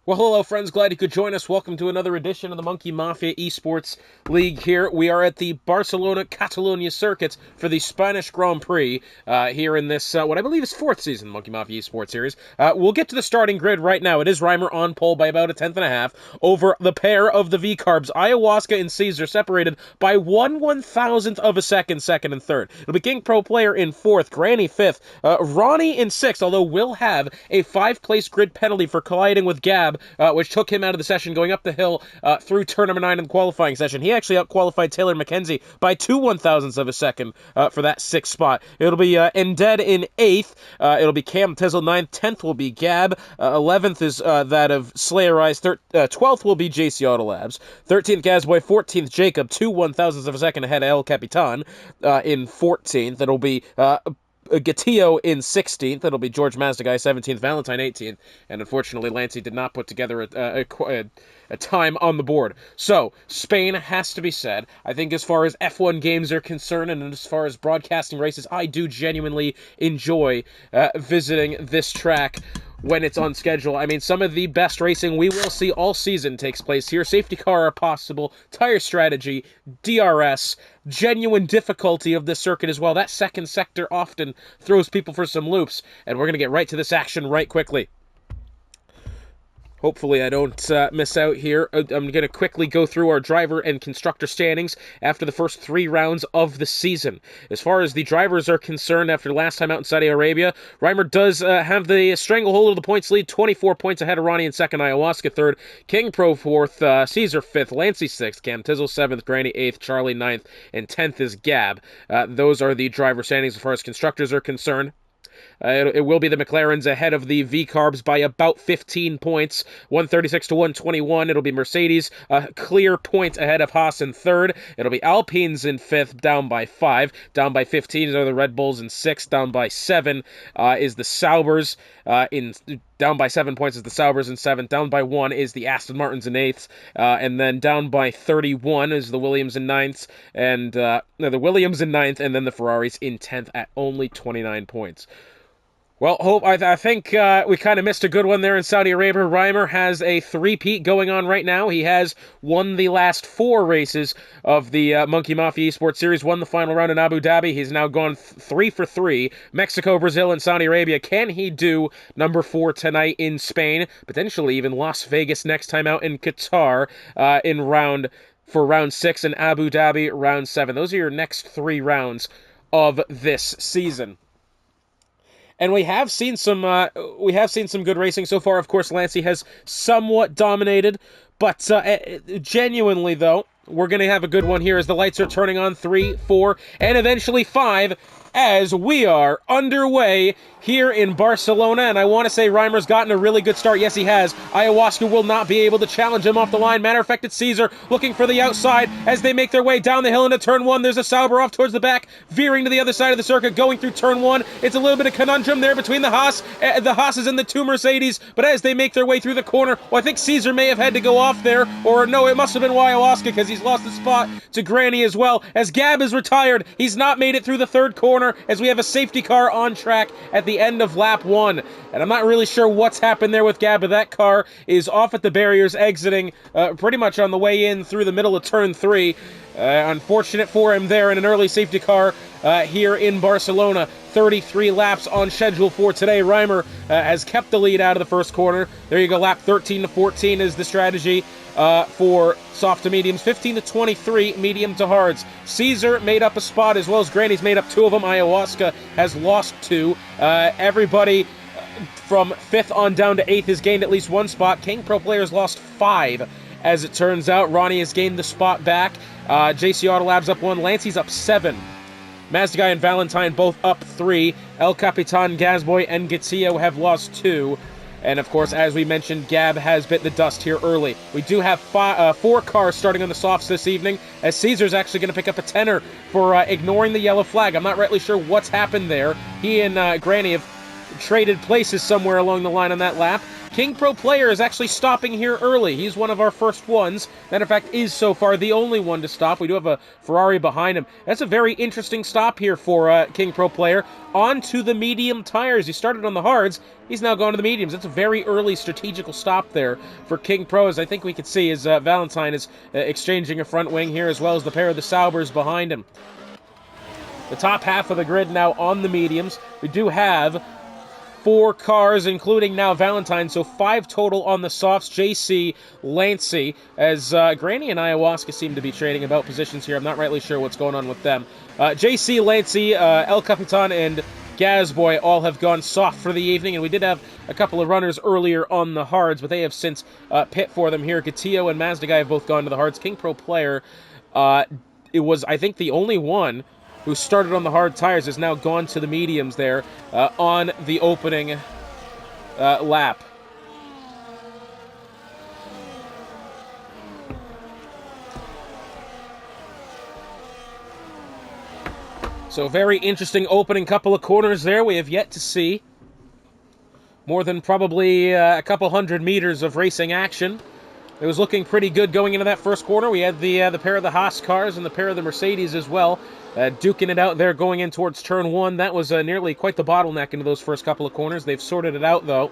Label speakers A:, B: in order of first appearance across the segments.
A: Well, hello, friends. Glad you could join us. Welcome to another edition of the Monkey Mafia Esports League here. We are at the Barcelona Catalonia circuit for the Spanish Grand Prix here in this, what I believe is fourth season of the Monkey Mafia Esports series. We'll get to the starting grid right now. It is Reimer on pole by about a tenth and a half over the pair of the V-Carbs, Ayahuasca and Caesar, separated by 1/1000th of a second, second and third. It'll be King Pro Player in fourth, Granny fifth, Ronnie in sixth, although will have a five-place grid penalty for colliding with Gab, which took him out of the session going up the hill through turn number 9 in the qualifying session. He actually out-qualified Taylor McKenzie by 2/1000ths of a second for that sixth spot. It'll be Ended in 8th. It'll be Cam Tizzle 9th. 10th will be Gab. 11th is that of Slayer Eyes. 12th will be JC Autolabs. 13th Gazboy. 14th Jacob. 2/1000ths of a second ahead of El Capitan in 14th. It'll be Gatillo in 16th. That'll be George Mazdaguy 17th, Valentine 18th, and unfortunately Lancey did not put together a time on the board. So, Spain has to be said. I think as far as F1 games are concerned, and as far as broadcasting races, I do genuinely enjoy visiting this track when it's on schedule. I mean, some of the best racing we will see all season takes place here. Safety car are possible, tire strategy, DRS, genuine difficulty of this circuit as well. That second sector often throws people for some loops, and we're going to get right to this action right quickly. Hopefully I don't miss out here. I'm going to quickly go through our driver and constructor standings after the first 3 rounds of the season. As far as the drivers are concerned, after last time out in Saudi Arabia, Reimer does have the stranglehold of the points lead, 24 points ahead of Ronnie in second, Ayahuasca third, King Pro fourth, Caesar fifth, Lancey sixth, Cam Tizzle seventh, Granny eighth, Charlie ninth, and 10th is Gab. Those are the driver standings as far as constructors are concerned. It will be the McLarens ahead of the V-Carbs by about 15 points, 136 to 121. It'll be Mercedes, a clear point ahead of Haas in third. It'll be Alpines in fifth, down by 5. Down by 15 are the Red Bulls in sixth. Down by 7 is the Saubers. Down by 7 points is the Saubers in 7th. Down by 1 is the Aston Martins in 8th. And then down by 31 is the Williams in 9th. And the Williams in 9th, and then the Ferraris in 10th at only 29 points. Well, I think we kind of missed a good one there in Saudi Arabia. Reimer has a three-peat going on right now. He has won the last 4 races of the Monkey Mafia Esports Series, won the final round in Abu Dhabi. He's now gone 3 for 3. Mexico, Brazil, and Saudi Arabia. Can he do number 4 tonight in Spain? Potentially even Las Vegas next time out in Qatar for round 6 and Abu Dhabi round 7. Those are your next 3 rounds of this season. And we have seen some good racing so far. Of course, Lancey has somewhat dominated, but genuinely though, we're going to have a good one here as the lights are turning on 3, 4, and eventually 5 as we are underway here in Barcelona. And I want to say Reimer's gotten a really good start. Yes, he has. Ayahuasca will not be able to challenge him off the line. Matter of fact, it's Caesar looking for the outside as they make their way down the hill into turn 1. There's a Sauber off towards the back, veering to the other side of the circuit, going through turn 1. It's a little bit of conundrum there between the Haas. The Haas's and the 2 Mercedes, but as they make their way through the corner, well, I think Caesar may have had to go off there, or no, it must have been Ayahuasca because he's lost the spot to Granny as well. As Gab is retired, he's not made it through the third corner as we have a safety car on track at the end of lap 1. And I'm not really sure what's happened there with Gab, but that car is off at the barriers, exiting pretty much on the way in through the middle of turn 3. Unfortunate for him there in an early safety car here in Barcelona. 33 laps on schedule for today. Reimer has kept the lead out of the first corner. There you go, lap 13 to 14 is the strategy for soft to mediums, 15 to 23 medium to hards. Caesar made up a spot as well as Granny's made up 2 of them. Ayahuasca has lost 2. Everybody from 5th on down to 8th has gained at least 1 spot. King Pro Players lost 5. As it turns out, Ronnie has gained the spot back. JC Autolabs up 1. Lancey's up 7. Mazdaguy and Valentine both up 3. El Capitan, Gazboy, and Gatillo have lost 2. And of course, as we mentioned, Gab has bit the dust here early. We do have 4 cars starting on the softs this evening, as Caesar's actually going to pick up a tenner for ignoring the yellow flag. I'm not rightly sure what's happened there. He and Granny have traded places somewhere along the line on that lap. King Pro Player is actually stopping here early. He's one of our first ones. Matter of fact, is so far the only one to stop. We do have a Ferrari behind him. That's a very interesting stop here for King Pro Player. On to the medium tires. He started on the hards. He's now gone to the mediums. That's a very early strategical stop there for King Pro, as I think we could see as Valentine is exchanging a front wing here, as well as the pair of the Saubers behind him. The top half of the grid now on the mediums. We do have 4 cars, including now Valentine, so 5 total on the softs. JC, Lancey, as Granny and Ayahuasca seem to be trading about positions here. I'm not rightly sure what's going on with them. JC, Lancey, El Capitan, and Gazboy all have gone soft for the evening, and we did have a couple of runners earlier on the hards, but they have since pit for them here. Gatillo and Mazda Guy have both gone to the hards. King Pro Player, it was, I think, the only one who started on the hard tires, has now gone to the mediums there on the opening lap. So very interesting opening couple of corners there. We have yet to see more than probably a couple hundred meters of racing action. It was looking pretty good going into that first corner. We had the pair of the Haas cars and the pair of the Mercedes as well, duking it out there going in towards turn 1. That was nearly quite the bottleneck into those first couple of corners. They've sorted it out, though.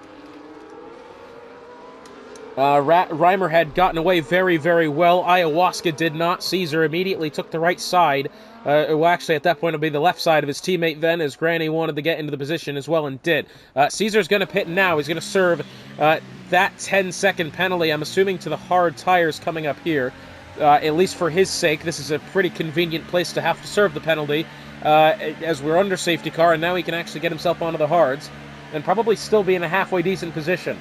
A: Reimer had gotten away very, very well. Ayahuasca did not. Caesar immediately took the right side. Well, actually, at that point, it'll be the left side of his teammate then, as Granny wanted to get into the position as well and did. Caesar's going to pit now. He's going to serve that 10-second penalty, I'm assuming, to the hard tires coming up here. At least for his sake, this is a pretty convenient place to have to serve the penalty, as we're under safety car, and now he can actually get himself onto the hards and probably still be in a halfway decent position.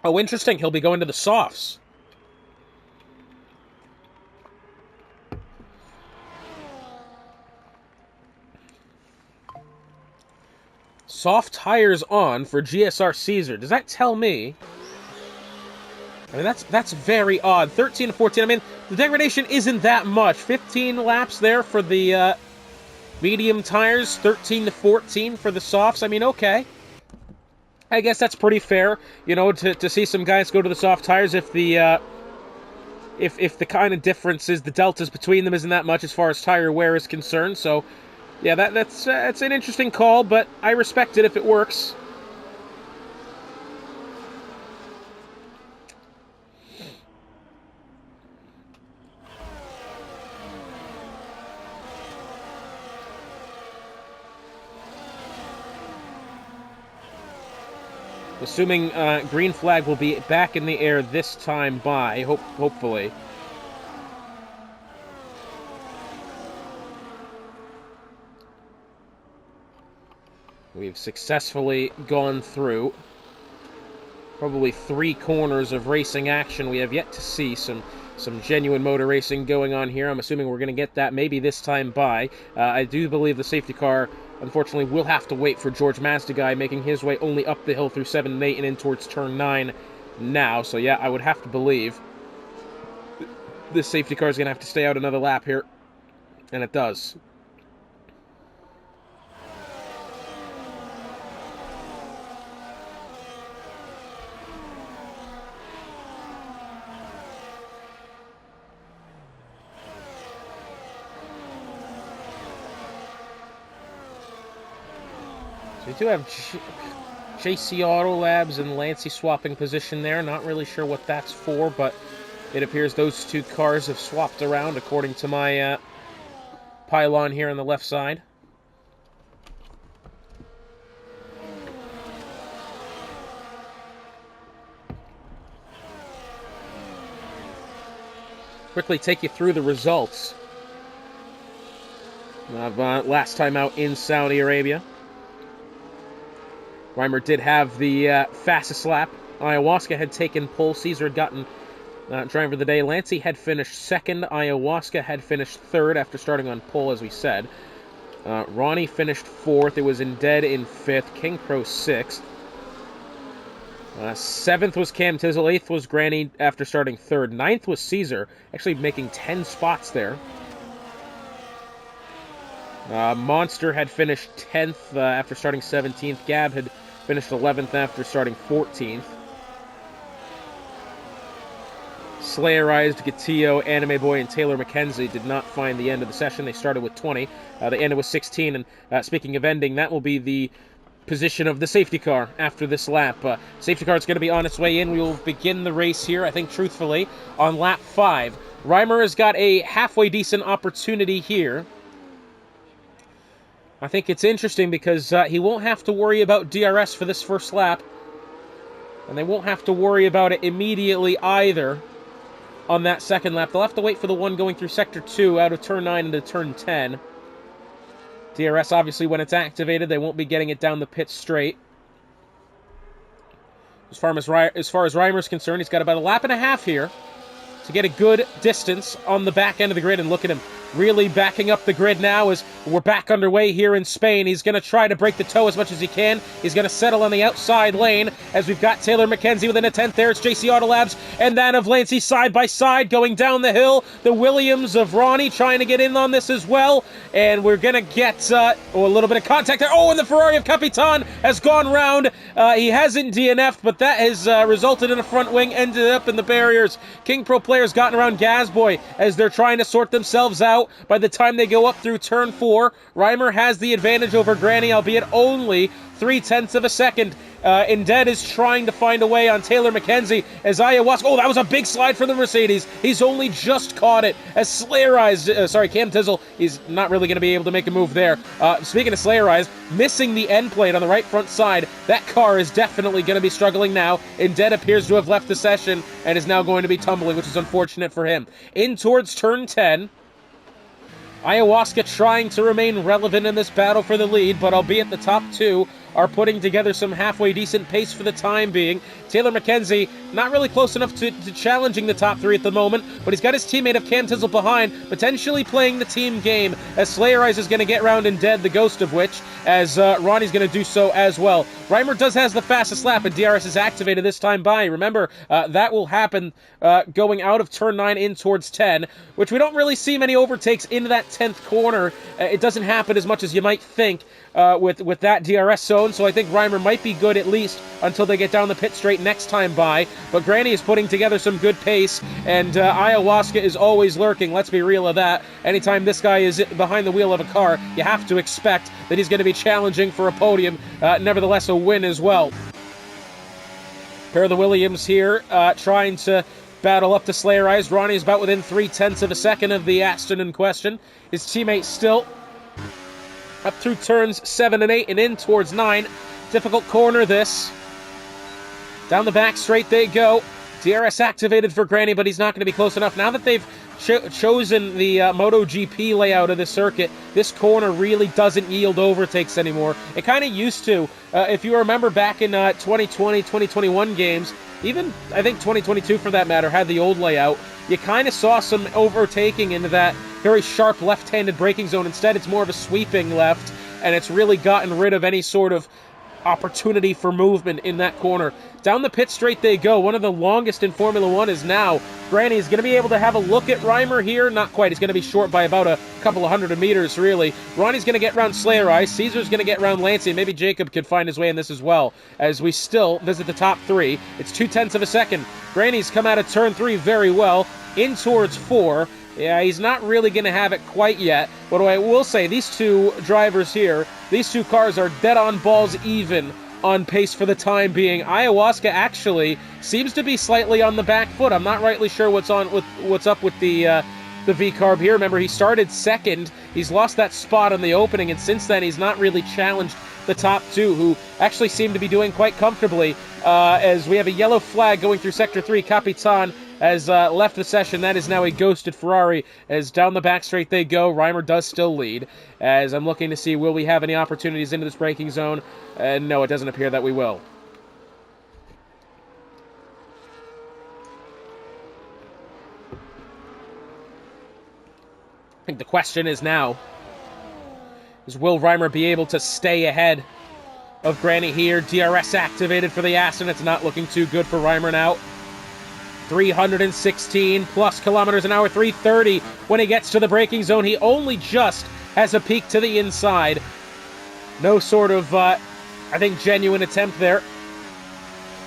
A: Oh, interesting. He'll be going to the softs. Soft tires on for GSR Caesar. Does that tell me? I mean, that's very odd. 13 to 14. I mean, the degradation isn't that much. 15 laps there for the medium tires. 13 to 14 for the softs. I mean, okay. I guess that's pretty fair, you know, to see some guys go to the soft tires if the kind of differences, the deltas between them isn't that much as far as tire wear is concerned. So, yeah, that's an interesting call, but I respect it if it works. Assuming green flag will be back in the air this time by, hopefully. We've successfully gone through probably 3 corners of racing action. We have yet to see some genuine motor racing going on here. I'm assuming we're going to get that maybe this time by. I do believe the safety car, unfortunately, will have to wait for George Mazda Guy, making his way only up the hill through 7 and 8 and in towards turn 9 now. So, yeah, I would have to believe this safety car is going to have to stay out another lap here. And it does. So we do have JC Auto Labs and Lancey swapping position there. Not really sure what that's for, but it appears those 2 cars have swapped around according to my pylon here on the left side. Quickly take you through the results of last time out in Saudi Arabia. Reimer did have the fastest lap. Ayahuasca had taken pole. Caesar had gotten driver of the day. Lancey had finished second. Ayahuasca had finished third after starting on pole, as we said. Ronnie finished fourth. It was in dead in fifth. King Pro sixth. Seventh was Cam Tizzle. Eighth was Granny after starting third. Ninth was Caesar, actually making 10 spots there. Monster had finished 10th after starting 17th. Gab had finished 11th after starting 14th. Slayerized, Gatillo, Anime Boy, and Taylor McKenzie did not find the end of the session. They started with 20. They ended with 16. And speaking of ending, that will be the position of the safety car after this lap. Safety car is going to be on its way in. We will begin the race here, I think, truthfully, on lap 5. Reimer has got a halfway decent opportunity here. I think it's interesting because he won't have to worry about DRS for this first lap. And they won't have to worry about it immediately either on that second lap. They'll have to wait for the one going through Sector 2 out of Turn 9 into Turn 10. DRS, obviously, when it's activated, they won't be getting it down the pit straight. As far as Reimer's concerned, he's got about a lap and a half here to get a good distance on the back end of the grid. And look at him really backing up the grid now as we're back underway here in Spain. He's going to try to break the toe as much as he can. He's going to settle on the outside lane as we've got Taylor McKenzie within a 10th there. It's JC Autolabs and that of Lancey side by side going down the hill. The Williams of Ronnie trying to get in on this as well. And we're going to get a little bit of contact there. Oh, and the Ferrari of Capitan has gone round. He hasn't DNF'd, but that has resulted in a front wing, ended up in the barriers. King Pro players gotten around Gazboy as they're trying to sort themselves out. By the time they go up through Turn 4, Reimer has the advantage over Granny, albeit only 0.3 of a second. Indeed is trying to find a way on Taylor McKenzie as Ayahuasca. Oh, that was a big slide for the Mercedes. He's only just caught it as Slayerized. Cam Tizzle, he's not really going to be able to make a move there. Speaking of Slayerized, missing the end plate on the right front side. That car is definitely going to be struggling now. Indeed appears to have left the session and is now going to be tumbling, which is unfortunate for him. In towards Turn 10. Ayahuasca trying to remain relevant in this battle for the lead, but albeit the top two are putting together some halfway decent pace for the time being. Taylor McKenzie not really close enough to challenging the top 3 at the moment, but he's got his teammate of Cam Tizzle behind, potentially playing the team game, as Slayerize is going to get round and dead, the ghost of which, as Ronnie's going to do so as well. Reimer has the fastest lap, and DRS is activated this time by. Remember, that will happen going out of Turn 9 in towards 10, which we don't really see many overtakes into that 10th corner. It doesn't happen as much as you might think with that DRS zone, so I think Reimer might be good at least until they get down the pit straight next time by. But Granny is putting together some good pace, and Ayahuasca is always lurking. Let's be real of that. Anytime this guy is behind the wheel of a car, you have to expect that he's going to be challenging for a podium, nevertheless a win as well. Pair of the Williams here, trying to battle up to Slayerize. Ronnie is about within 0.3 of a second of the Aston in question. His teammate still up through turns 7 and 8 and in towards 9. Difficult corner this. Down the back straight they go. DRS activated for Granny, but he's not going to be close enough. Now that they've chosen the MotoGP layout of the circuit, this corner really doesn't yield overtakes anymore. It kind of used to. If you remember back in 2020, 2021 games, even I think 2022 for that matter, had the old layout, you kind of saw some overtaking into that very sharp left-handed braking zone. Instead, it's more of a sweeping left, and it's really gotten rid of any sort of opportunity for movement in that corner. Down the pit straight they go. One of the longest in Formula 1 is now. Granny is going to be able to have a look at Reimer here. Not quite. He's going to be short by about a couple of 100 meters, really. Ronnie's going to get round Slayerize. Caesar's going to get round Lancey. Maybe Jacob could find his way in this as well, as we still visit the top 3. It's 0.2 of a second. Granny's come out of turn 3 very well. In towards 4. Yeah, he's not really going to have it quite yet. But I will say, these two drivers here, these two cars are dead on balls even on pace for the time being. Ayahuasca actually seems to be slightly on the back foot. I'm not rightly sure what's up with the V-carb here. Remember, he started second. He's lost that spot on the opening, and since then he's not really challenged the top 2, who actually seem to be doing quite comfortably. As we have a yellow flag going through Sector 3, Capitan has left the session. That is now a ghosted Ferrari, as down the back straight they go. Reimer does still lead, as I'm looking to see, will we have any opportunities into this braking zone? No, it doesn't appear that we will. I think the question is now, will Reimer be able to stay ahead of Granny here? DRS activated for the Aston. It's not looking too good for Reimer now. 316 plus kilometers an hour, 330 when he gets to the braking zone. He only just has a peek to the inside. No sort of, I think, genuine attempt there.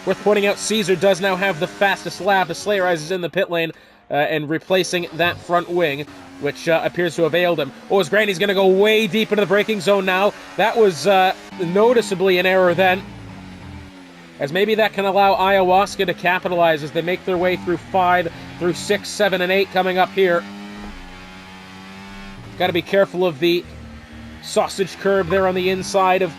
A: Worth pointing out, Caesar does now have the fastest lap as Slayer Eyes is in the pit lane and replacing that front wing, which appears to have ailed him. Oh, as Granny's going to go way deep into the braking zone now. That was noticeably an error then, as maybe that can allow Ayahuasca to capitalize as they make their way through 5, through 6, 7, and 8 coming up here. Got to be careful of the sausage curb there on the inside of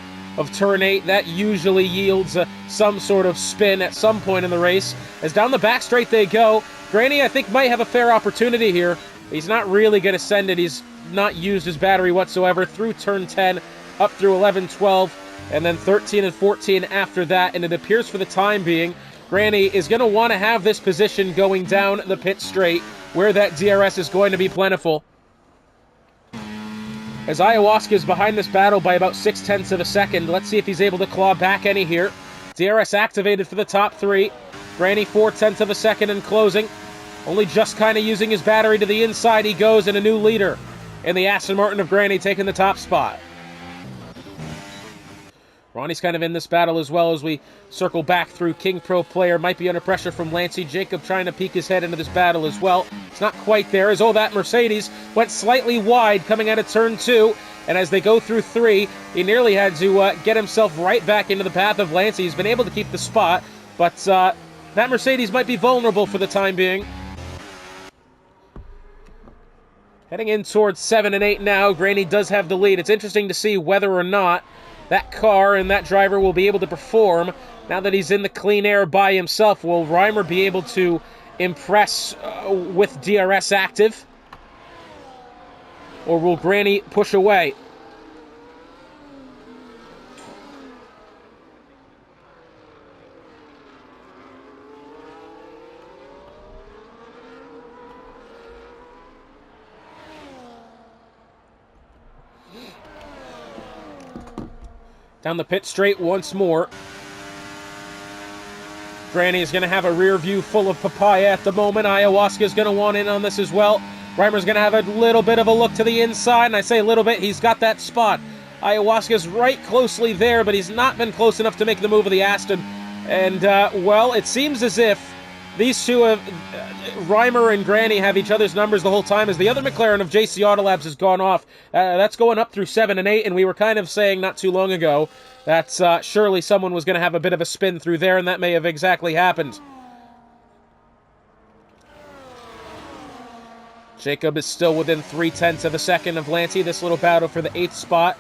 A: turn 8. That usually yields some sort of spin at some point in the race. As down the back straight they go. Granny, I think, might have a fair opportunity here. He's not really going to send it. He's not used his battery whatsoever through turn 10, up through 11, 12, and then 13 and 14 after that. And it appears for the time being, Granny is going to want to have this position going down the pit straight, where that DRS is going to be plentiful. As Ayahuasca is behind this battle by about 0.6 of a second. Let's see if he's able to claw back any here. DRS activated for the top 3. Granny 0.4 of a second in closing. Only just kind of using his battery to the inside he goes, and a new leader in the Aston Martin of Granny taking the top spot. Ronnie's kind of in this battle as well as we circle back through. King Pro player might be under pressure from Lancey. Jacob trying to peek his head into this battle as well. It's not quite there, as that Mercedes went slightly wide coming out of turn 2. And as they go through 3, he nearly had to get himself right back into the path of Lancey. He's been able to keep the spot, but that Mercedes might be vulnerable for the time being. Heading in towards 7 and 8 now. Granny does have the lead. It's interesting to see whether or not that car and that driver will be able to perform now that he's in the clean air by himself. Will Reimer be able to impress with DRS active? Or will Granny push away? Down the pit straight once more. Granny is going to have a rear view full of papaya at the moment. Ayahuasca is going to want in on this as well. Reimer's going to have a little bit of a look to the inside, and I say a little bit, he's got that spot. Ayahuasca's right closely there, but he's not been close enough to make the move of the Aston. And, well, it seems as if these two, Reimer and Granny, have each other's numbers the whole time, as the other McLaren of JC Autolabs has gone off. That's going up through 7 and 8, and we were kind of saying not too long ago that surely someone was going to have a bit of a spin through there, and that may have exactly happened. Jacob is still within 0.3 of a second of Lancey. This little battle for the 8th spot.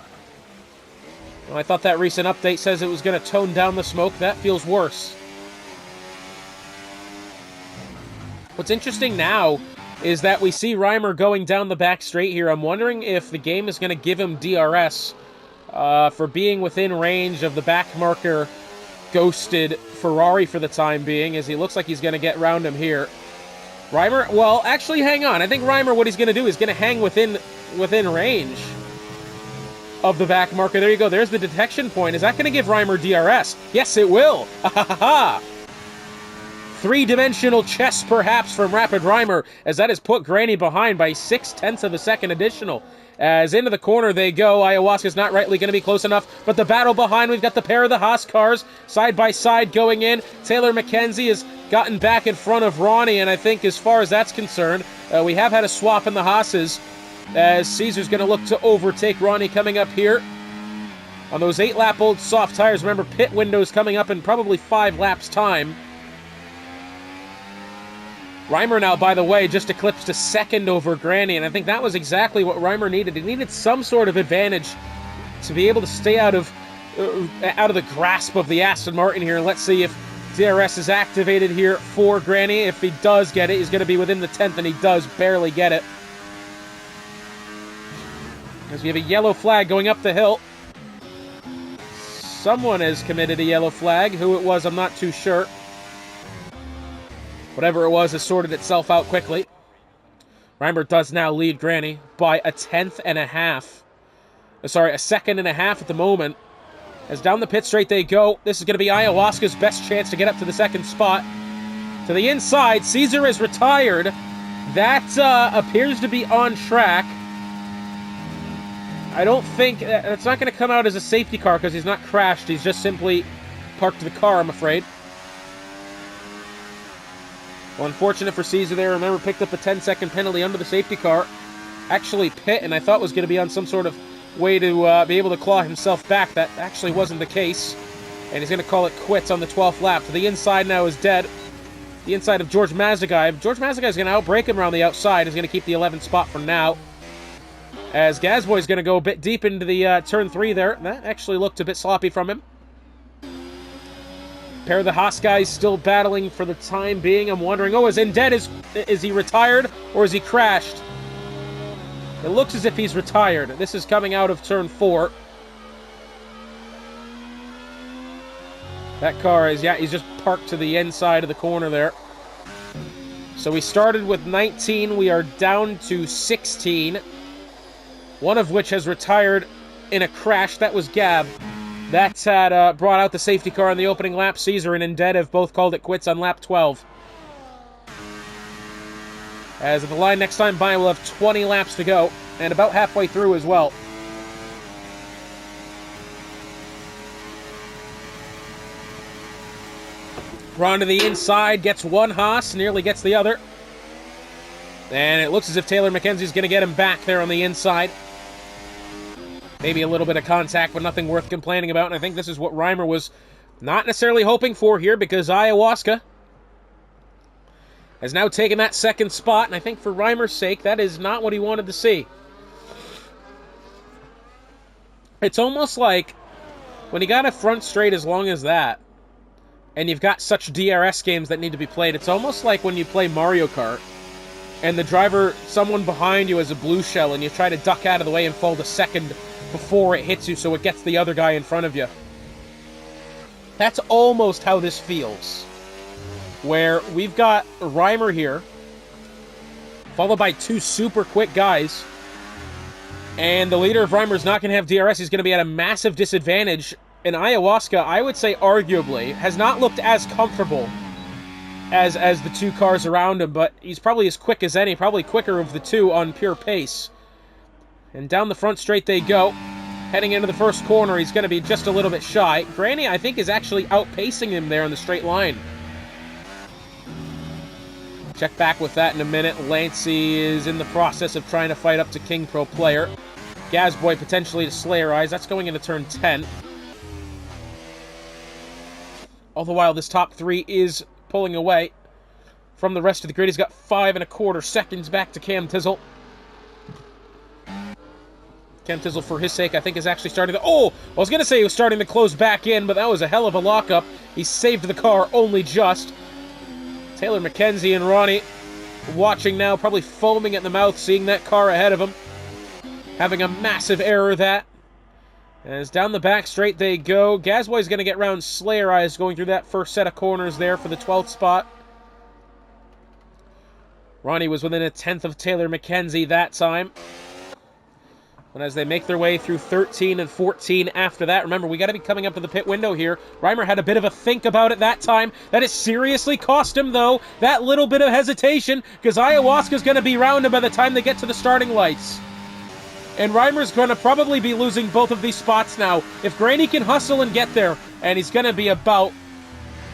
A: Well, I thought that recent update says it was going to tone down the smoke. That feels worse. What's interesting now is that we see Reimer going down the back straight here. I'm wondering if the game is going to give him DRS for being within range of the back marker ghosted Ferrari for the time being, as he looks like he's going to get around him here. Reimer, well, actually, hang on. I think Reimer, what he's going to do is going to hang within range of the back marker. There you go. There's the detection point. Is that going to give Reimer DRS? Yes, it will. Ha ha ha. Three-dimensional chess, perhaps, from Rapid Reimer, as that has put Granny behind by 0.6 of a second additional. As into the corner they go. Ayahuasca's not rightly going to be close enough, but the battle behind, we've got the pair of the Haas cars side by side going in. Taylor McKenzie has gotten back in front of Ronnie, and I think as far as that's concerned, we have had a swap in the Haas's, as Caesar's going to look to overtake Ronnie coming up here on those 8-lap-old soft tires. Remember, pit windows coming up in probably 5 laps' time. Reimer now, by the way, just eclipsed a second over Granny, and I think that was exactly what Reimer needed. He needed some sort of advantage to be able to stay out of the grasp of the Aston Martin here. Let's see if DRS is activated here for Granny. If he does get it, he's going to be within the 10th, and he does barely get it. As we have a yellow flag going up the hill. Someone has committed a yellow flag. Who it was, I'm not too sure. Whatever it was has sorted itself out quickly. Reimer does now lead Granny by a 1/10.5. Sorry, a 1.5 seconds at the moment. As down the pit straight they go. This is going to be Ayahuasca's best chance to get up to the 2nd spot. To the inside, Caesar is retired. That appears to be on track. I don't think it's not going to come out as a safety car because he's not crashed. He's just simply parked the car, I'm afraid. Well, unfortunate for Caesar there. Remember, picked up a 10-second penalty under the safety car. Actually pit, and I thought was going to be on some sort of way to be able to claw himself back. That actually wasn't the case. And he's going to call it quits on the 12th lap. So the inside now is dead. The inside of George Mazdagai. George Mazdagai is going to outbrake him around the outside. He's going to keep the 11th spot for now. As Gazboy is going to go a bit deep into the turn 3 there. That actually looked a bit sloppy from him. Pair of the Haas guys still battling for the time being. I'm wondering, is Indet, is he retired or is he crashed? It looks as if he's retired. This is coming out of turn 4. That car is, he's just parked to the inside of the corner there. So we started with 19. We are down to 16. One of which has retired in a crash. That was Gab. That had brought out the safety car on the opening lap. Caesar and Indet have both called it quits on lap 12. As at the line next time by, we'll have 20 laps to go. And about halfway through as well. Ron to the inside, gets one Haas, nearly gets the other. And it looks as if Taylor McKenzie's going to get him back there on the inside. Maybe a little bit of contact, but nothing worth complaining about. And I think this is what Reimer was not necessarily hoping for here, because Ayahuasca has now taken that second spot. And I think for Reimer's sake, that is not what he wanted to see. It's almost like when you got a front straight as long as that, and you've got such DRS games that need to be played, it's almost like when you play Mario Kart, and the driver, someone behind you has a blue shell, and you try to duck out of the way and fold a second before it hits you so it gets the other guy in front of you. That's almost how this feels. Where we've got Reimer here, followed by two super quick guys, and the leader of Reimer is not going to have DRS. He's going to be at a massive disadvantage. And Ayahuasca, I would say arguably, has not looked as comfortable as the two cars around him, but he's probably as quick as any, probably quicker of the two on pure pace. And down the front straight they go. Heading into the first corner, he's going to be just a little bit shy. Granny, I think, is actually outpacing him there in the straight line. Check back with that in a minute. Lancey is in the process of trying to fight up to King Pro Player. Gazboy potentially to Slayerize. That's going into turn 10. All the while, this top 3 is pulling away from the rest of the grid. He's got 5 1/4 seconds back to Cam Tizzle. Cam Tizzle, for his sake, I think is actually starting to... I was going to say he was starting to close back in, but that was a hell of a lockup. He saved the car only just. Taylor McKenzie and Ronnie watching now, probably foaming at the mouth, seeing that car ahead of him. Having a massive error that. As down the back straight they go. Gazboy's going to get round Slayer Eyes going through that first set of corners there for the 12th spot. Ronnie was within a 10th of Taylor McKenzie that time. And as they make their way through 13 and 14 after that, remember, we got to be coming up to the pit window here. Reimer had a bit of a think about it that time. That has seriously cost him, though, that little bit of hesitation, because Ayahuasca's going to be round him by the time they get to the starting lights. And Reimer's going to probably be losing both of these spots now. If Graney can hustle and get there, and he's going to be about,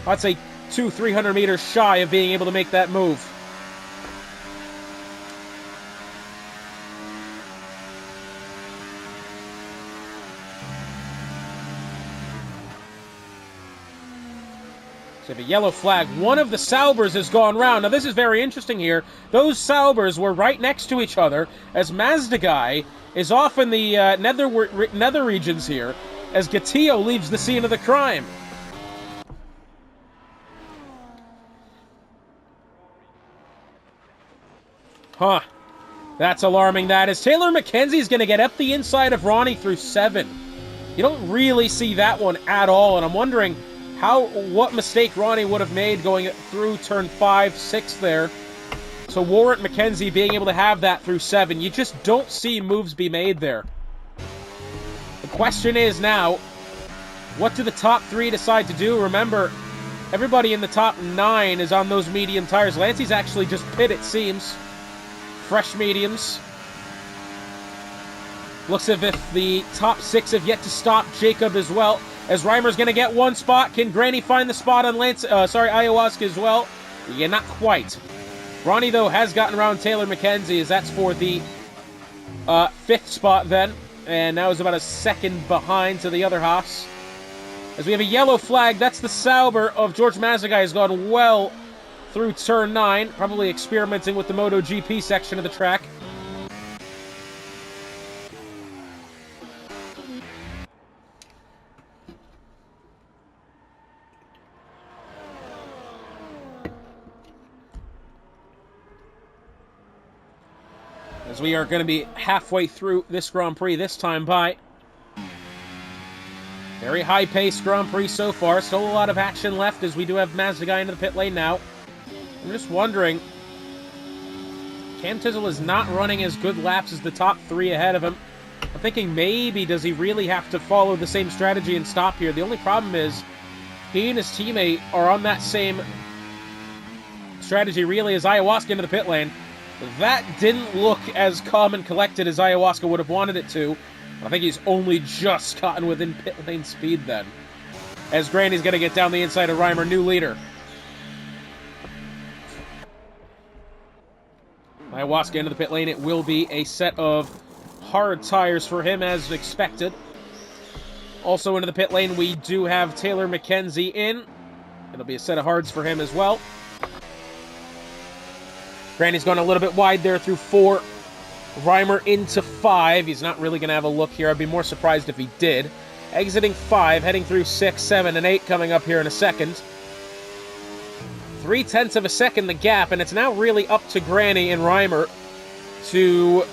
A: I'd say, 200-300 meters shy of being able to make that move. So the yellow flag. One of the Saubers has gone round. Now this is very interesting here. Those Saubers were right next to each other as Mazdagai is off in the nether regions here as Gatillo leaves the scene of the crime. Huh. That's alarming, that is. Taylor McKenzie's going to get up the inside of Ronnie through 7. You don't really see that one at all, and I'm wondering what mistake Ronnie would have made going through turn 5, 6 there. So warrant McKenzie being able to have that through 7. You just don't see moves be made there. The question is now, what do the top 3 decide to do? Remember, everybody in the top 9 is on those medium tires. Lancey's actually just pit, it seems. Fresh mediums. Looks as if the top 6 have yet to stop Jacob as well. As Reimer's going to get one spot. Can Granny find the spot on Ayahuasca as well? Yeah, not quite. Ronnie, though, has gotten around Taylor McKenzie, as that's for the 5th spot then. And now is about a second behind to the other Haas. As we have a yellow flag, that's the Sauber of George Mazagai has gone well through turn 9. Probably experimenting with the MotoGP section of the track. As we are going to be halfway through this Grand Prix this time by. Very high-paced Grand Prix so far. Still a lot of action left as we do have Mazagai into the pit lane now. I'm just wondering, Cam Tizzle is not running as good laps as the top 3 ahead of him. I'm thinking maybe does he really have to follow the same strategy and stop here? The only problem is he and his teammate are on that same strategy really as Ayahuasca into the pit lane. That didn't look as calm and collected as Ayahuasca would have wanted it to. I think he's only just gotten within pit lane speed then. As Granny's going to get down the inside of Reimer, new leader. Ayahuasca into the pit lane. It will be a set of hard tires for him as expected. Also into the pit lane, we do have Taylor McKenzie in. It'll be a set of hards for him as well. Granny's gone a little bit wide there through 4. Reimer into 5. He's not really going to have a look here. I'd be more surprised if he did. Exiting 5, heading through 6, 7, and 8 coming up here in a second. 0.3 of a second the gap, and it's now really up to Granny and Reimer to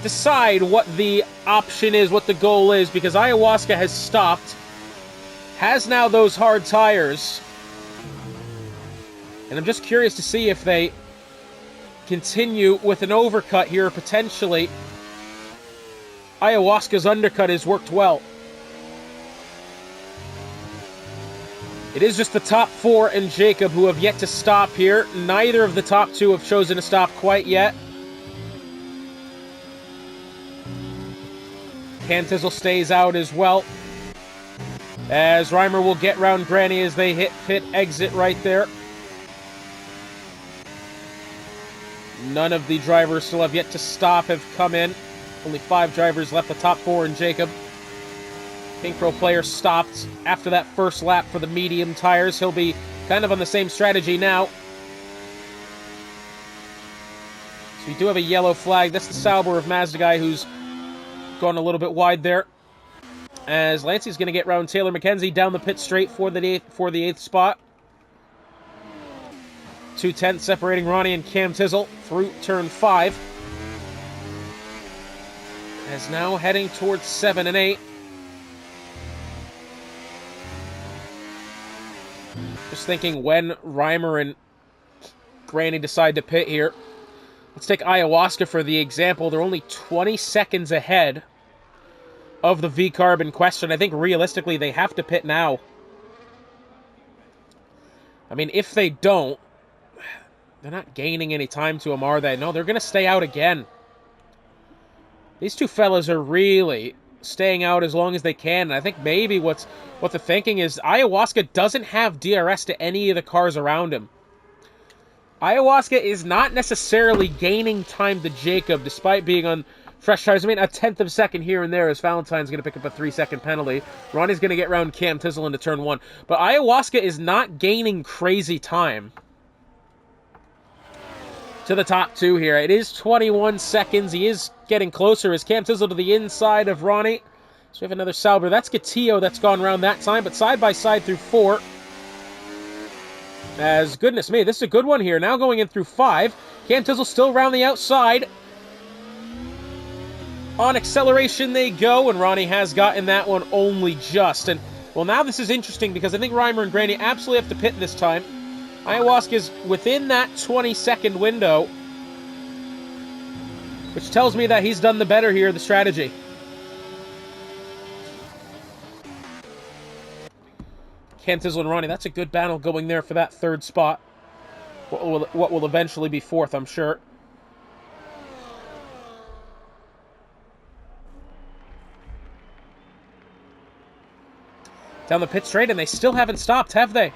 A: decide what the option is, what the goal is, because Ayahuasca has stopped, has now those hard tires, and I'm just curious to see if they continue with an overcut here, potentially. Ayahuasca's undercut has worked well. It is just the top 4 and Jacob who have yet to stop here. Neither of the top 2 have chosen to stop quite yet. Cantizzle stays out as well. As Reimer will get round Granny as they hit pit exit right there. None of the drivers still have yet to stop, have come in. Only 5 drivers left, the top 4 and Jacob. Pink Pro player stopped after that first lap for the medium tires. He'll be kind of on the same strategy now. So we do have a yellow flag. That's the Sauber of Mazagai who's gone a little bit wide there. As Lancey's going to get round Taylor McKenzie down the pit straight for the 8th spot. 2/10 separating Ronnie and Cam Tizzle through turn 5. As now heading towards 7 and 8. Just thinking when Reimer and Granny decide to pit here. Let's take Ayahuasca for the example. They're only 20 seconds ahead of the V-Carb in question. I think realistically they have to pit now. I mean, if they don't, they're not gaining any time to him, are they? No, they're going to stay out again. These two fellas are really staying out as long as they can. And I think maybe what the thinking is Ayahuasca doesn't have DRS to any of the cars around him. Ayahuasca is not necessarily gaining time to Jacob despite being on fresh tires. I mean, a 1/10 of a second here and there as Valentine's going to pick up a 3-second penalty. Ronnie's going to get around Cam Tizzle into turn 1. But Ayahuasca is not gaining crazy time to the top 2 here. It is 21 seconds. He is getting closer as Cam Tizzle to the inside of Ronnie. So we have another Sauber. That's Gatillo that's gone around that time, but side by side through 4. As, goodness me, this is a good one here. Now going in through 5. Cam Tizzle still around the outside. On acceleration they go, and Ronnie has gotten that one only just. And, well, now this is interesting because I think Reimer and Granny absolutely have to pit this time. Ayahuasca's within that 20-second window, which tells me that he's done the better here, the strategy. Cam Tizzle and Ronnie, that's a good battle going there for that 3rd spot. What will eventually be 4th, I'm sure. down the pit straight, and they still haven't stopped, have they?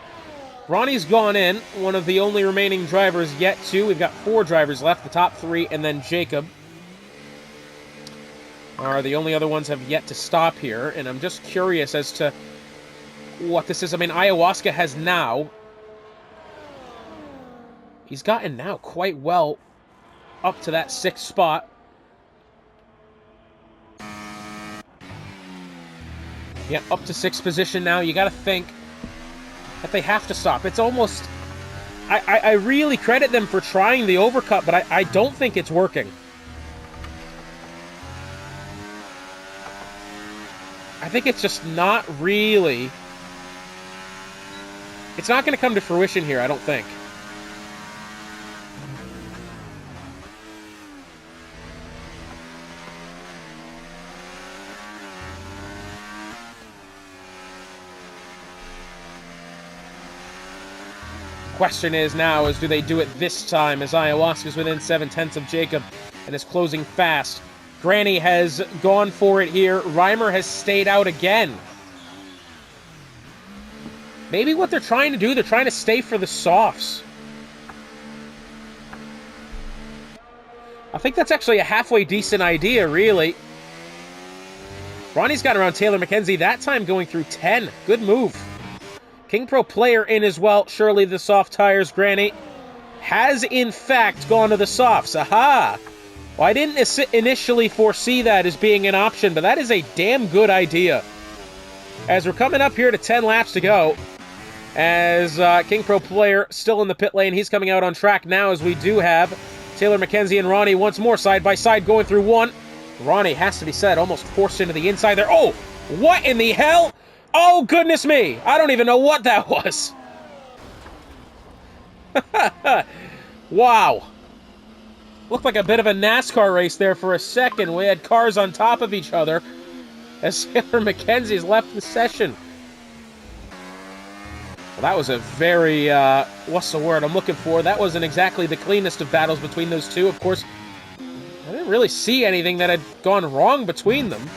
A: Ronnie's gone in, one of the only remaining drivers yet to. We've got 4 drivers left, the top 3, and then Jacob are the only other ones have yet to stop here, and I'm just curious as to what this is. I mean, Ayahuasca has now... He's gotten now quite well up to that 6th spot. Yeah, up to 6th position now. You got to think that they have to stop. It's almost... I really credit them for trying the overcut, but I don't think it's working. I think it's just not really... It's not going to come to fruition here, I don't think. Question is now is do they do it this time as Ayahuasca's within 7/10 of Jacob and is closing fast. Granny has gone for it here. Reimer has stayed out again. Maybe what they're trying to do, they're trying to stay for the softs. I think that's actually a halfway decent idea, really. Ronnie's got around Taylor McKenzie that time going through 10. Good move. King Pro player in as well. Surely the soft tires. Granny has, in fact, gone to the softs. Aha! Well, I didn't initially foresee that as being an option, but that is a damn good idea. As we're coming up here to 10 laps to go, as King Pro player still in the pit lane, he's coming out on track now as we do have Taylor McKenzie and Ronnie once more side by side going through one. Ronnie, has to be said, almost forced into the inside there. Oh, what in the hell? Oh, goodness me! I don't even know what that was. Wow. Looked like a bit of a NASCAR race there for a second. We had cars on top of each other as Taylor McKenzie's left the session. Well, that was a very, what's the word I'm looking for? That wasn't exactly the cleanest of battles between those two. Of course, I didn't really see anything that had gone wrong between them.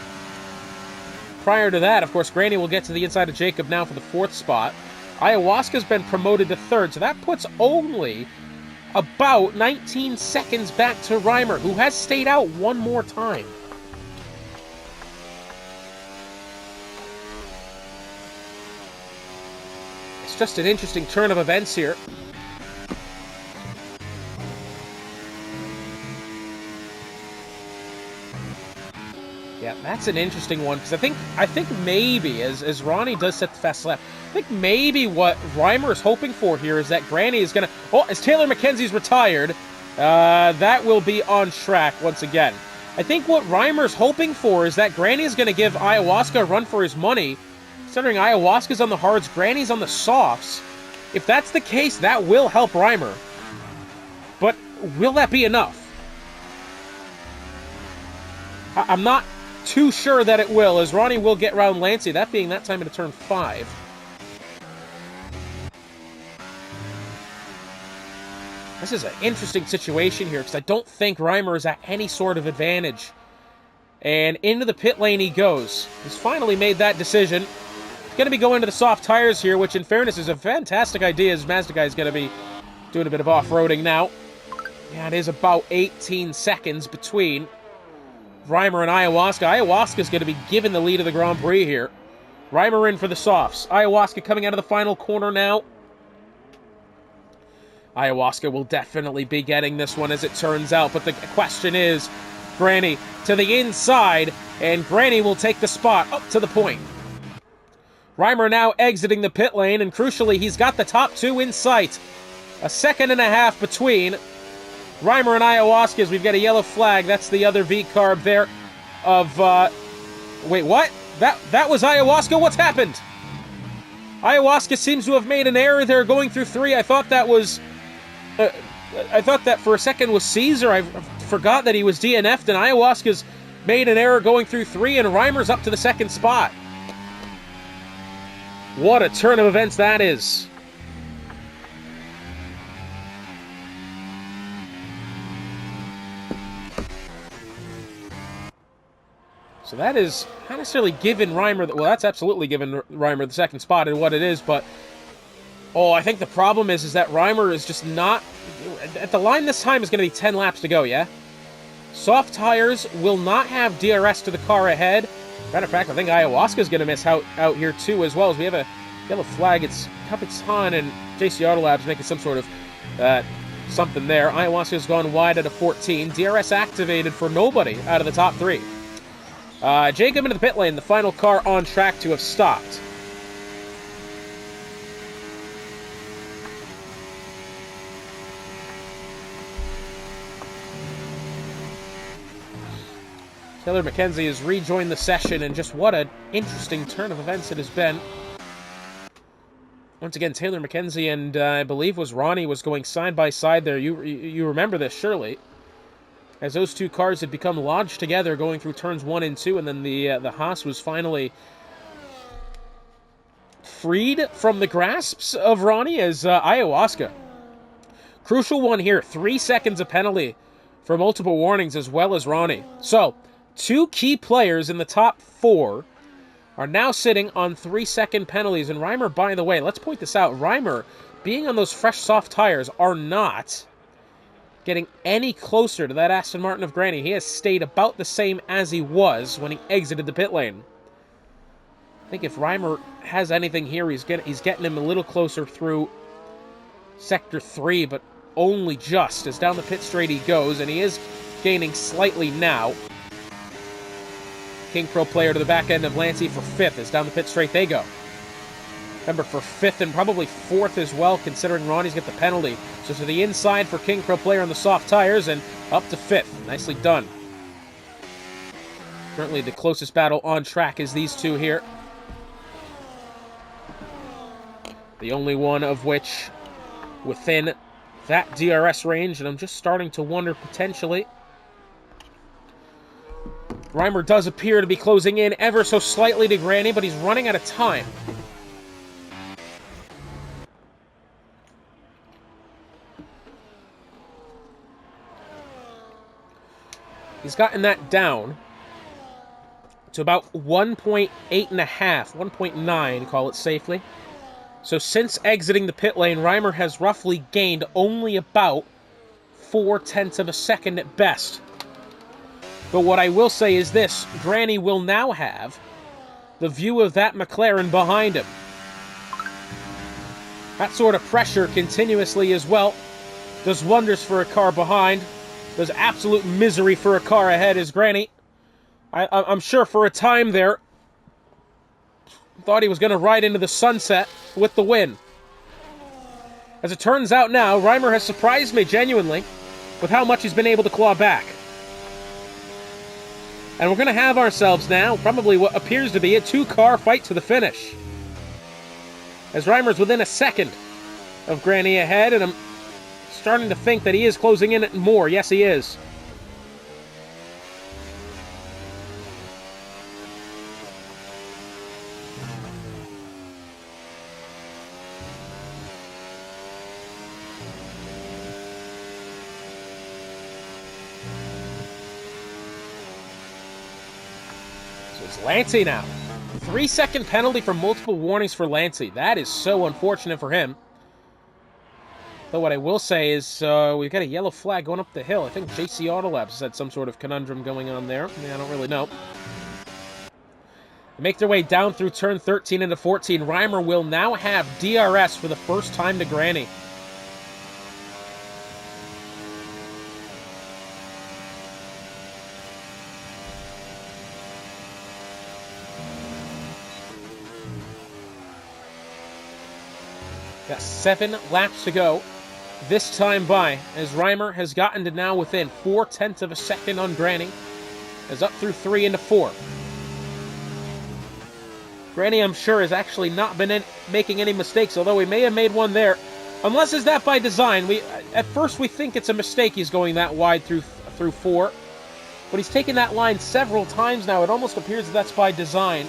A: Prior to that, of course, Granny will get to the inside of Jacob now for the 4th spot. Ayahuasca's been promoted to 3rd, so that puts only about 19 seconds back to Reimer, who has stayed out one more time. It's just an interesting turn of events here. Yeah, that's an interesting one, because I think maybe, as Ronnie does set the fast lap, I think maybe what Reimer is hoping for here is that Granny is going to... Oh, as Taylor McKenzie's retired, that will be on track once again. I think what Reimer's hoping for is that Granny is going to give Ayahuasca a run for his money, considering Ayahuasca's on the hards, Granny's on the softs. If that's the case, that will help Reimer. But will that be enough? I'm not too sure that it will, as Ronnie will get round Lancey, that being that time into turn 5. This is an interesting situation here, because I don't think Reimer is at any sort of advantage. And into the pit lane he goes. He's finally made that decision. He's going to be going to the soft tires here, which in fairness is a fantastic idea, as Mazda guy is going to be doing a bit of off-roading now. Yeah, it is about 18 seconds between Reimer and Ayahuasca. Ayahuasca's going to be given the lead of the Grand Prix here. Reimer in for the softs. Ayahuasca coming out of the final corner now. Ayahuasca will definitely be getting this one as it turns out, but the question is, Granny to the inside, and Granny will take the spot up to the point. Reimer now exiting the pit lane, and crucially, he's got the top 2 in sight. A second and a half between Reimer and Ayahuasca as we've got a yellow flag. That's the other V-carb there of, wait, what? That was Ayahuasca? What's happened? Ayahuasca seems to have made an error there going through 3. I thought that was, I thought that for a second was Caesar. I forgot that he was DNF'd, and Ayahuasca's made an error going through 3, and Reimer's up to the 2nd spot. What a turn of events that is. So that is not necessarily given Reimer... Well, that's absolutely given Reimer the second spot in what it is, but... Oh, I think the problem is that Reimer is just not... At the line this time is going to be 10 laps to go, yeah? Soft tires will not have DRS to the car ahead. Matter of fact, I think Ayahuasca's going to miss out here too, as well, as we have a yellow flag. It's Capitan and JC Autolabs making some sort of something there. Ayahuasca's gone wide at a 14. DRS activated for nobody out of the top three. Jacob into the pit lane, the final car on track to have stopped. Taylor McKenzie has rejoined the session, and just what an interesting turn of events it has been. Once again, Taylor McKenzie and I believe was Ronnie was going side by side there. You remember this, surely. As those two cars had become lodged together going through turns 1 and 2, and then the Haas was finally freed from the grasps of Ronnie as Ayahuasca. Crucial one here, 3 seconds of penalty for multiple warnings as well as Ronnie. So, 2 key players in the top 4 are now sitting on 3-second penalties. And Reimer, by the way, let's point this out. Reimer, being on those fresh soft tires, are not getting any closer to that Aston Martin of Granny. He has stayed about the same as he was when he exited the pit lane. I think if Reimer has anything here, he's getting him a little closer through Sector 3, but only just, as down the pit straight he goes, and he is gaining slightly now. King Pro player to the back end of Lancey for 5th, as down the pit straight they go. Remember, for 5th and probably 4th as well, considering Ronnie's got the penalty. So to the inside for King Pro player on the soft tires, and up to 5th. Nicely done. Currently the closest battle on track is these two here. The only one of which within that DRS range, and I'm just starting to wonder potentially. Reimer does appear to be closing in ever so slightly to Granny, but he's running out of time. He's gotten that down to about 1.8 and a half, 1.9, call it safely. So since exiting the pit lane, Reimer has roughly gained only about 0.4 of a second at best. But what I will say is this, Granny will now have the view of that McLaren behind him. That sort of pressure continuously as well does wonders for a car behind. Does absolute misery for a car ahead as Granny, I'm sure for a time there, thought he was going to ride into the sunset with the win. As it turns out now, Reimer has surprised me genuinely with how much he's been able to claw back. And we're going to have ourselves now probably what appears to be a 2-car fight to the finish. As Reimer's within a second of Granny ahead, and I'm starting to think that he is closing in it more. Yes, he is. So it's Lancey now. 3-second penalty for multiple warnings for Lancey. That is so unfortunate for him. Though what I will say is we've got a yellow flag going up the hill. I think JC Autolabs has had some sort of conundrum going on there. I don't really know. They make their way down through turn 13 into 14. Reimer will now have DRS for the first time to Granny. Got 7 laps to go. This time by, as Reimer has gotten to now within 0.4 of a second on Granny, as up through 3 into 4. Granny, I'm sure, has actually not been making any mistakes, although he may have made one there. Unless is that by design. At first we think it's a mistake he's going that wide through 4, but he's taken that line several times now. It almost appears that's by design.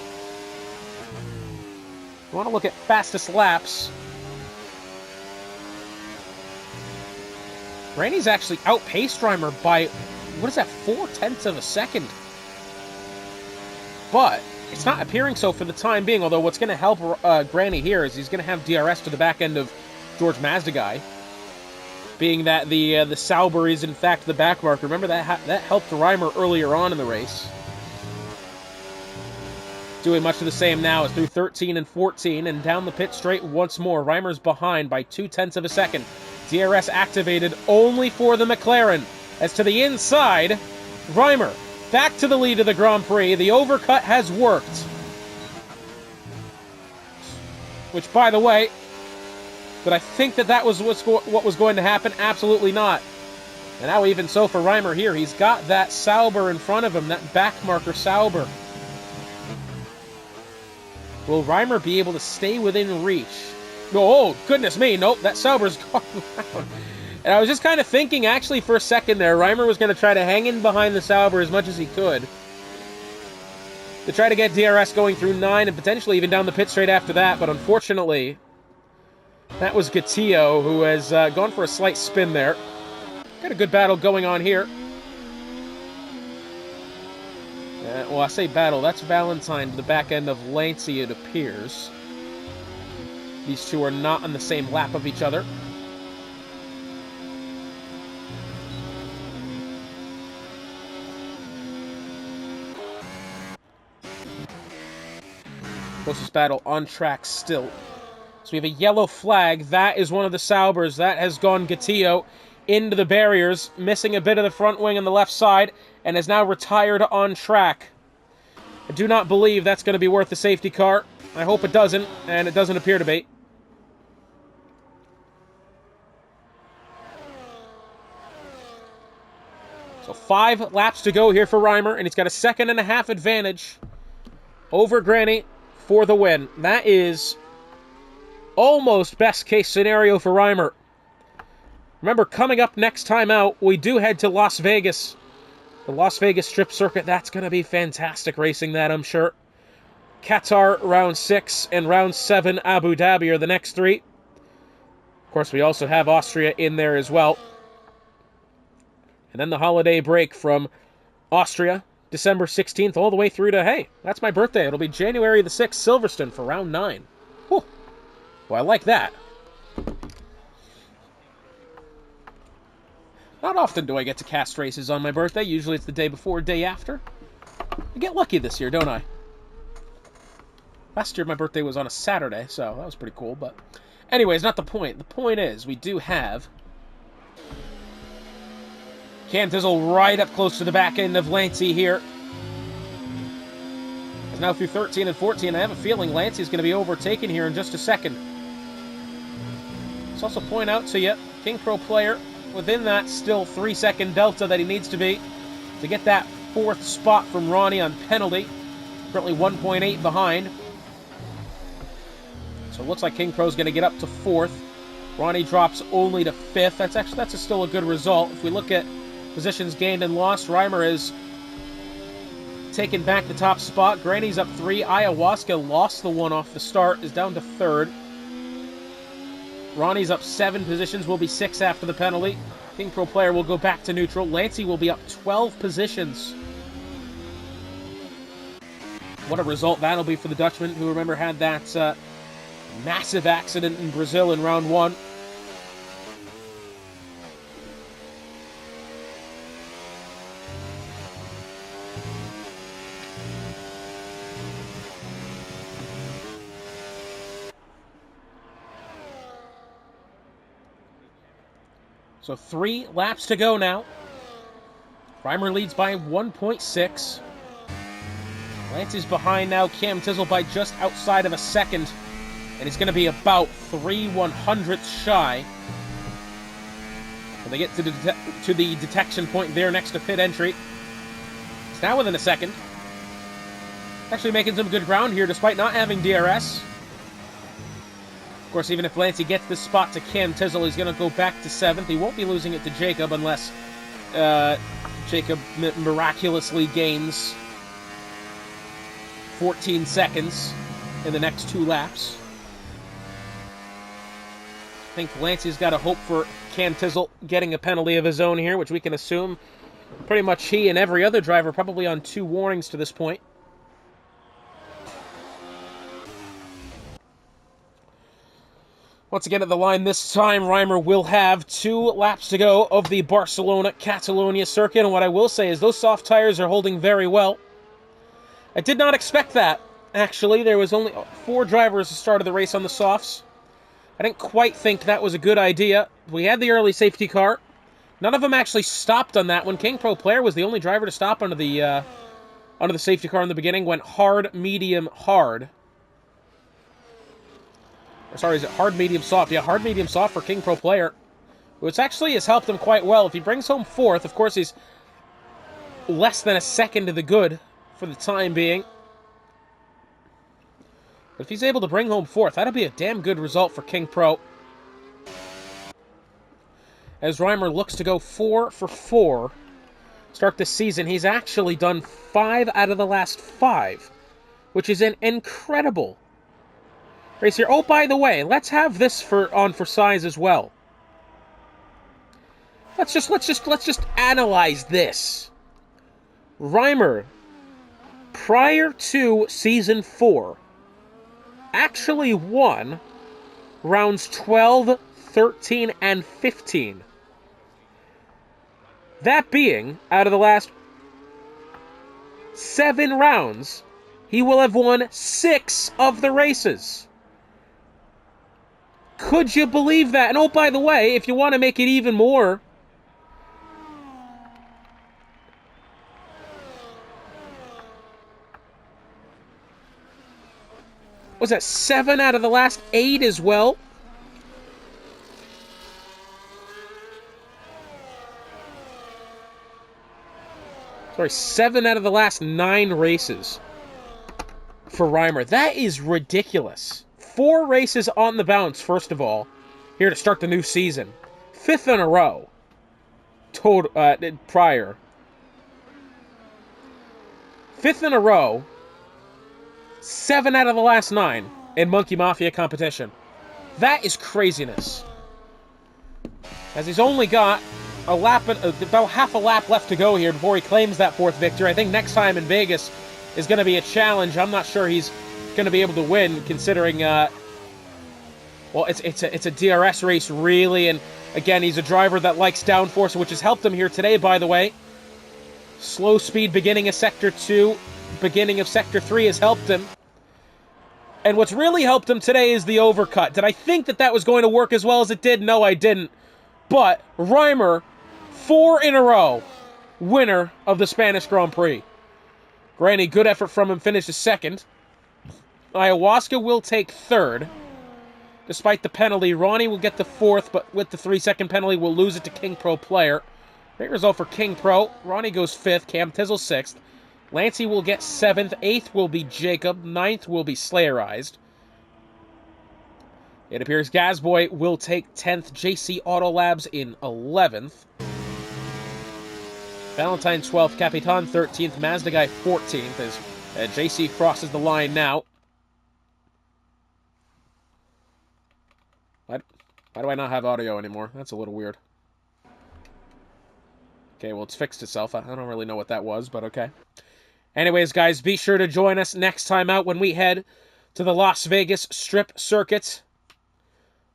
A: You want to look at fastest laps. Granny's actually outpaced Reimer by, what is that, 0.4 of a second. but it's not appearing so for the time being, although what's going to help Granny here is he's going to have DRS to the back end of George Mazda guy, being that the Sauber is in fact the back marker. Remember that helped Reimer earlier on in the race. Doing much of the same now as through 13 and 14, and down the pit straight once more. Reimer's behind by 0.2 of a second. DRS activated only for the McLaren. As to the inside, Reimer back to the lead of the Grand Prix. The overcut has worked. Which, by the way, did I think that was what was going to happen? Absolutely not. And now even so for Reimer here, he's got that Sauber in front of him, that back marker Sauber. Will Reimer be able to stay within reach? Oh, goodness me. Nope, that Sauber's gone around. And I was just kind of thinking, actually, for a second there, Reimer was going to try to hang in behind the Sauber as much as he could to try to get DRS going through 9 and potentially even down the pit straight after that. But unfortunately, that was Gatillo, who has gone for a slight spin there. Got a good battle going on here. Well, I say battle, that's Valentine to the back end of Lancey, it appears. These two are not on the same lap of each other. Closest battle on track still. So we have a yellow flag. That is one of the Saubers. That has gone Gatillo into the barriers, missing a bit of the front wing on the left side, and is now retired on track. I do not believe that's going to be worth the safety car. I hope it doesn't, and it doesn't appear to be. So 5 laps to go here for Reimer, and he's got a 1.5 advantage over Granny for the win. That is almost best case scenario for Reimer. Remember, coming up next time out, we do head to Las Vegas. The Las Vegas Strip Circuit, that's going to be fantastic racing, that I'm sure. Qatar, round 6, and round 7, Abu Dhabi are the next 3. Of course, we also have Austria in there as well. And then the holiday break from Austria, December 16th, all the way through to, hey, that's my birthday. It'll be January the 6th, Silverstone for round 9. Whew. Well, I like that. Not often do I get to cast races on my birthday. Usually it's the day before, day after. I get lucky this year, don't I? Last year my birthday was on a Saturday, so that was pretty cool. But anyways, not the point. The point is, we do have Cam Tizzle right up close to the back end of Lancey here. He's now through 13 and 14. I have a feeling Lancey's going to be overtaken here in just a second. Let's also point out to you, King Pro player within that still 3-second delta that he needs to be to get that 4th spot from Ronnie on penalty. Currently 1.8 behind. So it looks like King Pro's going to get up to 4th. Ronnie drops only to 5th. That's still a good result. If we look at positions gained and lost, Reimer has taken back the top spot. Granny's up 3. Ayahuasca lost the 1 off the start, is down to 3rd. Ronnie's up 7 positions, will be 6 after the penalty. King Pro player will go back to neutral. Lancey will be up 12 positions. What a result that'll be for the Dutchman, who, remember, had that massive accident in Brazil in round 1. So 3 laps to go now. Reimer leads by 1.6. Lancey's behind now. Cam Tizzle by just outside of a second. And he's going to be about 3/100ths shy. When they get to the detection point there next to pit entry. It's now within a second. Actually making some good ground here despite not having DRS. Of course, even if Lancey gets this spot to Cam Tizzle, he's going to go back to 7th. He won't be losing it to Jacob unless Jacob miraculously gains 14 seconds in the next 2 laps. I think Lancey's got to hope for Cam Tizzle getting a penalty of his own here, which we can assume pretty much he and every other driver probably on 2 warnings to this point. Once again at the line this time, Reimer will have 2 laps to go of the Barcelona Catalonia circuit, and what I will say is those soft tires are holding very well. I did not expect that, actually. There was only 4 drivers at the start of the race on the softs. I didn't quite think that was a good idea. We had the early safety car. None of them actually stopped on that one. King Pro Player was the only driver to stop under the safety car in the beginning. Went hard, medium, hard. Sorry, is it hard, medium, soft? Yeah, hard, medium, soft for King Pro Player, which actually has helped him quite well. If he brings home 4th, of course he's less than a second to the good for the time being. But if he's able to bring home 4th, that'll be a damn good result for King Pro. As Reimer looks to go 4 for 4, start this season, he's actually done 5 out of the last 5, which is an incredible race here. Oh, by the way, let's have this for size as well. Let's just analyze this. Reimer, prior to season 4, actually won rounds 12, 13, and 15. That being, out of the last 7 rounds, he will have won 6 of the races. Could you believe that? And oh, by the way, if you want to make it even more, was that 7 out of the last 8 as well? Sorry, 7 out of the last 9 races for Reimer. That is ridiculous. 4 races on the bounce, first of all, here to start the new season. 5th in a row. Prior. 5th in a row. 7 out of the last 9 in Monkey Mafia competition. That is craziness. As he's only got about half a lap left to go here before he claims that 4th victory. I think next time in Vegas is going to be a challenge. I'm not sure he's going to be able to win, considering, well, it's a DRS race, really, and again, he's a driver that likes downforce, which has helped him here today, by the way. Slow speed beginning of Sector 2, beginning of Sector 3 has helped him. And what's really helped him today is the overcut. Did I think that was going to work as well as it did? No, I didn't. But Reimer, 4 in a row, winner of the Spanish Grand Prix. Granny, good effort from him, finishes 2nd. Ayahuasca will take 3rd. Despite the penalty, Ronnie will get the 4th, but with the 3-second penalty, will lose it to King Pro Player. Great result for King Pro. Ronnie goes 5th, Cam Tizzle 6th. Lancey will get 7th, 8th will be Jacob, 9th will be Slayerized. It appears Gazboy will take 10th, JC Auto Labs in 11th. Valentine 12th, Capitan 13th, Mazda Guy 14th as JC crosses the line now. Why do I not have audio anymore? That's a little weird. Okay, well, it's fixed itself. I don't really know what that was, but okay. Anyways, guys, be sure to join us next time out when we head to the Las Vegas Strip Circuit.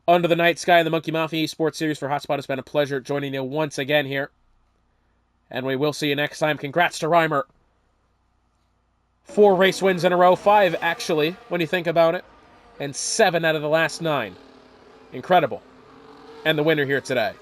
A: Under the Night Sky in the Monkey Mafia Esports Series for Hotspot. It's been a pleasure joining you once again here. And we will see you next time. Congrats to Reimer. 4 race wins in a row. 5, actually, when you think about it. And 7 out of the last 9. Incredible. And the winner here today.